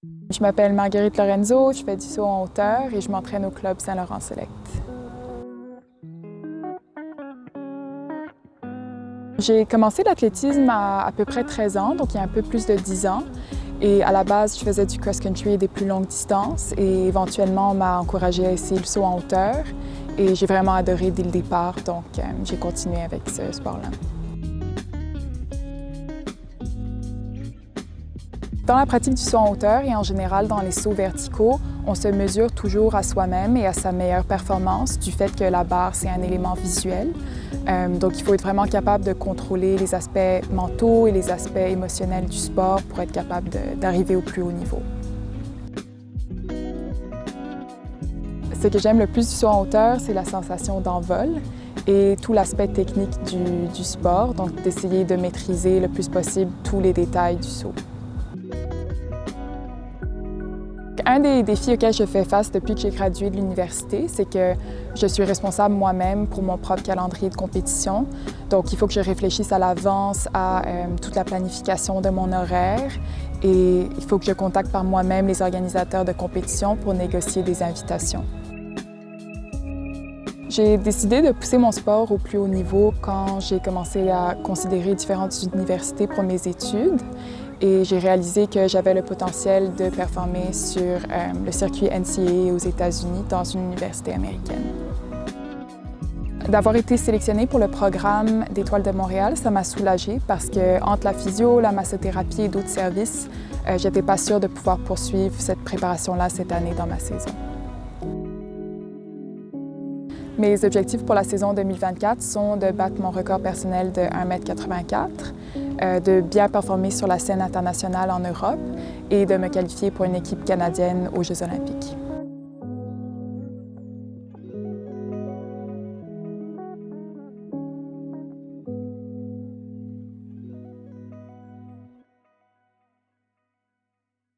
Je m'appelle Marguerite Lorenzo, je fais du saut en hauteur et je m'entraîne au club Saint-Laurent Select. J'ai commencé l'athlétisme à peu près 13 ans, donc il y a un peu plus de 10 ans. Et à la base, je faisais du cross-country et des plus longues distances. Et éventuellement, on m'a encouragée à essayer le saut en hauteur. Et j'ai vraiment adoré dès le départ, donc j'ai continué avec ce sport-là. Dans la pratique du saut en hauteur et en général dans les sauts verticaux, on se mesure toujours à soi-même et à sa meilleure performance du fait que la barre, c'est un élément visuel. Donc il faut être vraiment capable de contrôler les aspects mentaux et les aspects émotionnels du sport pour être capable d'arriver au plus haut niveau. Ce que j'aime le plus du saut en hauteur, c'est la sensation d'envol et tout l'aspect technique du sport, donc d'essayer de maîtriser le plus possible tous les détails du saut. Un des défis auxquels je fais face depuis que j'ai gradué de l'université, c'est que je suis responsable moi-même pour mon propre calendrier de compétition. Donc, il faut que je réfléchisse à l'avance à toute la planification de mon horaire et il faut que je contacte par moi-même les organisateurs de compétition pour négocier des invitations. J'ai décidé de pousser mon sport au plus haut niveau quand j'ai commencé à considérer différentes universités pour mes études. Et j'ai réalisé que j'avais le potentiel de performer sur le circuit NCAA aux États-Unis dans une université américaine. D'avoir été sélectionnée pour le programme d'Étoiles de Montréal, ça m'a soulagée parce que entre la physio, la massothérapie et d'autres services, j'étais pas sûre de pouvoir poursuivre cette préparation-là cette année dans ma saison. Mes objectifs pour la saison 2024 sont de battre mon record personnel de 1,84 m, de bien performer sur la scène internationale en Europe et de me qualifier pour une équipe canadienne aux Jeux olympiques.